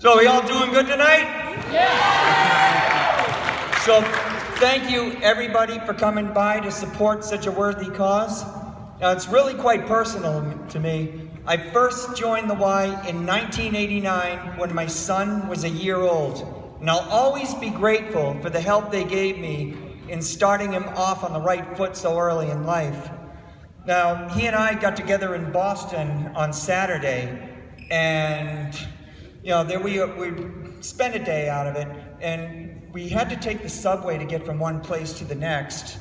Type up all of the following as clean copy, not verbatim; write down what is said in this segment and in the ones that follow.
So we all doing good tonight? Yeah! So thank you everybody for coming by to support such a worthy cause. Now it's really quite personal to me. I first joined the Y in 1989 when my son was a year old. And I'll always be grateful for the help they gave me in starting him off on the right foot so early in life. Now, he and I got together in Boston on Saturday, and there we spent a day out of it, and we had to take the subway to get from one place to the next.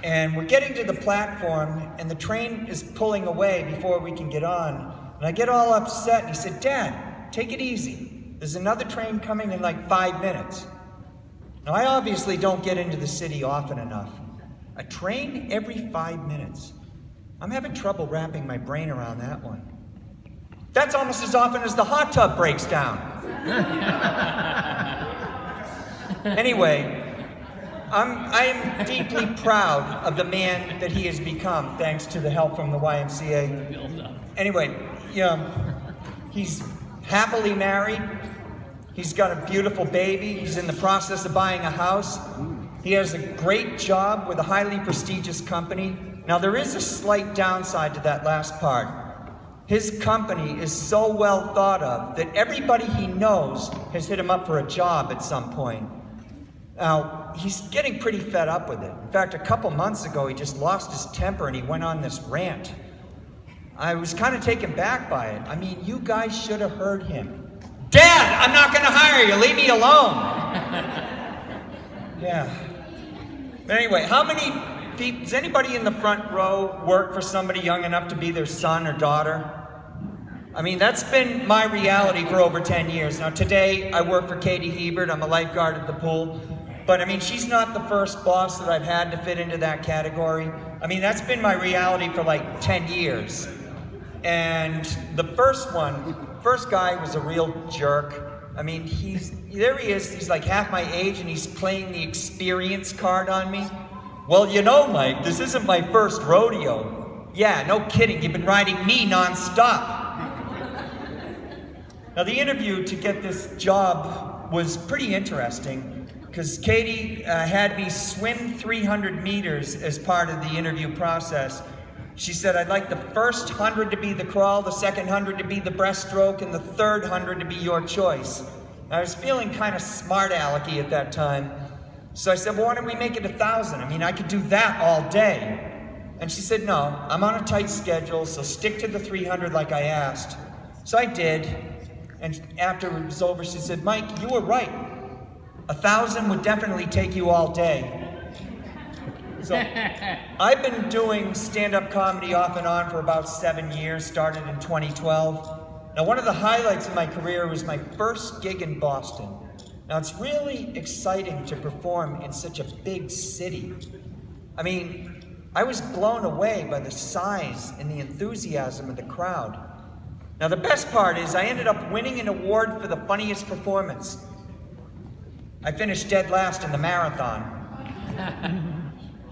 And we're getting to the platform, and the train is pulling away before we can get on. And I get all upset, and he said, "Dad, take it easy. There's another train coming in like 5 minutes." Now, I obviously don't get into the city often enough. A train every 5 minutes. I'm having trouble wrapping my brain around that one. That's almost as often as the hot tub breaks down. Anyway, I am deeply proud of the man that he has become, thanks to the help from the YMCA. Anyway, he's happily married. He's got a beautiful baby. He's in the process of buying a house. He has a great job with a highly prestigious company. Now, there is a slight downside to that last part. His company is so well thought of that everybody he knows has hit him up for a job at some point. Now, he's getting pretty fed up with it. In fact, a couple months ago, he just lost his temper and he went on this rant. I was kind of taken back by it. I mean, you guys should have heard him. "Dad, I'm not going to hire you. Leave me alone." Yeah. But anyway, does anybody in the front row work for somebody young enough to be their son or daughter? I mean, that's been my reality for over 10 years. Now, today, I work for Katie Hebert. I'm a lifeguard at the pool. But, I mean, she's not the first boss that I've had to fit into that category. I mean, that's been my reality for like 10 years. And the first guy was a real jerk. I mean, there he is, he's like half my age, and he's playing the experience card on me. "Well, Mike, this isn't my first rodeo." "Yeah, no kidding, you've been riding me nonstop." Now, the interview to get this job was pretty interesting, because Katie had me swim 300 meters as part of the interview process. She said, "I'd like the first 100 to be the crawl, the second 100 to be the breaststroke, and the third 100 to be your choice." I was feeling kind of smart alecky at that time. So I said, "Well, why don't we make it 1,000? I mean, I could do that all day." And she said, "No, I'm on a tight schedule, so stick to the 300 like I asked." So I did. And after it was over, she said, "Mike, you were right. 1,000 would definitely take you all day." So I've been doing stand-up comedy off and on for about 7 years, started in 2012. Now, one of the highlights of my career was my first gig in Boston. Now, it's really exciting to perform in such a big city. I mean, I was blown away by the size and the enthusiasm of the crowd. Now, the best part is I ended up winning an award for the funniest performance. I finished dead last in the marathon.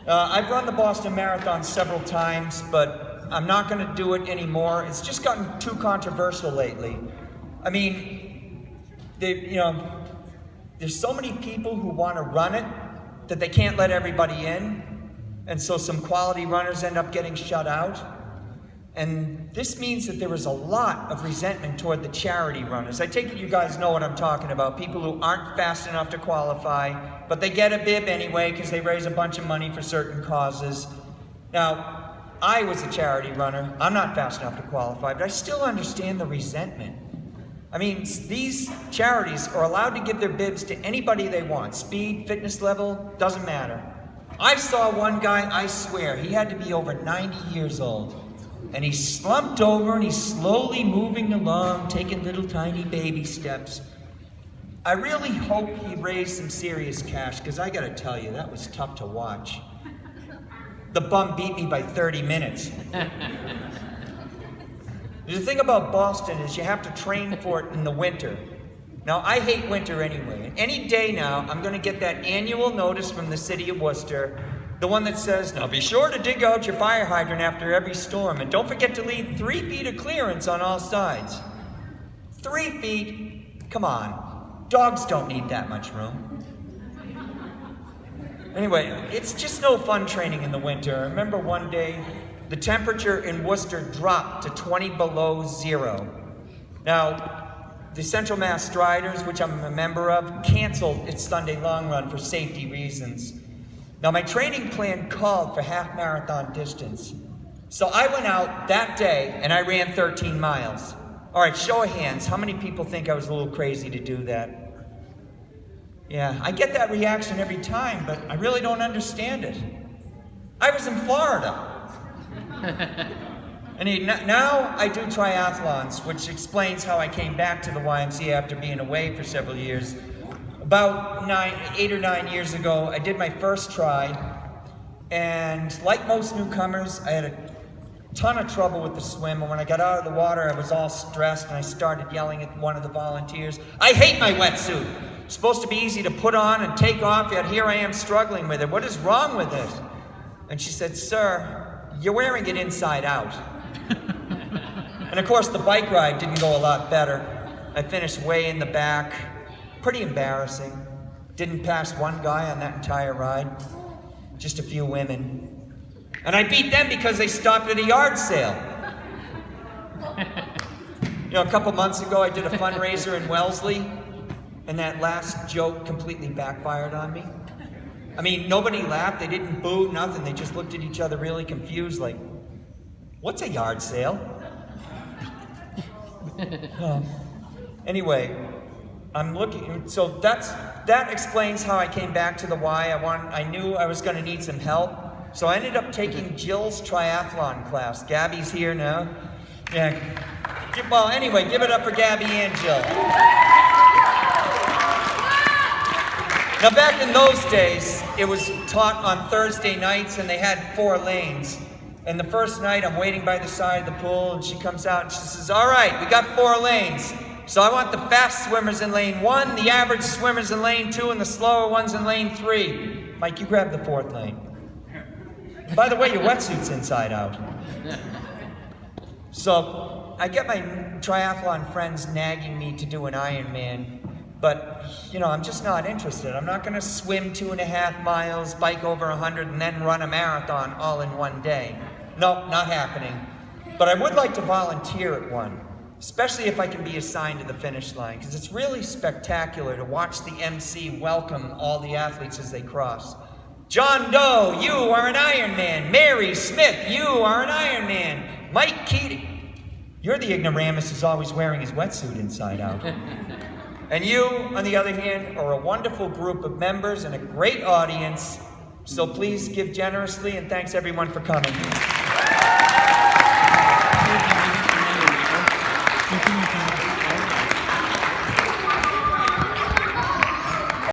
I've run the Boston Marathon several times, but I'm not going to do it anymore. It's just gotten too controversial lately. I mean, there's so many people who want to run it that they can't let everybody in, and so some quality runners end up getting shut out. And this means that there is a lot of resentment toward the charity runners. I take it you guys know what I'm talking about. People who aren't fast enough to qualify, but they get a bib anyway because they raise a bunch of money for certain causes. Now, I was a charity runner. I'm not fast enough to qualify, but I still understand the resentment. I mean, these charities are allowed to give their bibs to anybody they want. Speed, fitness level, doesn't matter. I saw one guy, I swear, he had to be over 90 years old. And he slumped over and he's slowly moving along, taking little tiny baby steps. I really hope he raised some serious cash, because I gotta tell you, that was tough to watch. The bum beat me by 30 minutes. The thing about Boston is you have to train for it in the winter. Now, I hate winter anyway. Any day now, I'm gonna get that annual notice from the city of Worcester, the one that says, "Now be sure to dig out your fire hydrant after every storm, and don't forget to leave 3 feet of clearance on all sides." 3 feet? Come on, dogs don't need that much room. Anyway, it's just no fun training in the winter. I remember one day, the temperature in Worcester dropped to 20 below zero. Now, the Central Mass Striders, which I'm a member of, canceled its Sunday long run for safety reasons. Now, my training plan called for half marathon distance. So I went out that day and I ran 13 miles. All right, show of hands, how many people think I was a little crazy to do that? Yeah, I get that reaction every time, but I really don't understand it. I was in Florida. And now I do triathlons, which explains how I came back to the YMCA after being away for several years. About 8 or 9 years ago, I did my first try, and like most newcomers, I had a ton of trouble with the swim, and when I got out of the water, I was all stressed, and I started yelling at one of the volunteers, "I hate my wetsuit! It's supposed to be easy to put on and take off, yet here I am struggling with it. What is wrong with it?" And she said, "Sir, you're wearing it inside out." And of course, the bike ride didn't go a lot better. I finished way in the back. Pretty embarrassing. Didn't pass one guy on that entire ride. Just a few women. And I beat them because they stopped at a yard sale. You know, a couple months ago, I did a fundraiser in Wellesley, and that last joke completely backfired on me. I mean, nobody laughed, they didn't boo, nothing. They just looked at each other really confused, like, "What's a yard sale?" Anyway, I'm looking, so that explains how I came back to the Y. I knew I was going to need some help, so I ended up taking Jill's triathlon class. Gabby's here now. Yeah. Well, anyway, give it up for Gabby and Jill. Now, back in those days, it was taught on Thursday nights, and they had 4 lanes. And the first night, I'm waiting by the side of the pool, and she comes out and she says, "All right, we got 4 lanes. So I want the fast swimmers in lane 1, the average swimmers in lane 2, and the slower ones in lane 3. Mike, you grab the 4th lane. By the way, your wetsuit's inside out." So I get my triathlon friends nagging me to do an Ironman, but, you know, I'm just not interested. I'm not going to swim 2.5 miles, bike over 100, and then run a marathon all in one day. No, not happening. But I would like to volunteer at one, especially if I can be assigned to the finish line, because it's really spectacular to watch the MC welcome all the athletes as they cross. "John Doe, you are an Ironman. Mary Smith, you are an Ironman. Mike Keating, you're the ignoramus who's always wearing his wetsuit inside out." And you, on the other hand, are a wonderful group of members and a great audience. So please give generously, and thanks everyone for coming.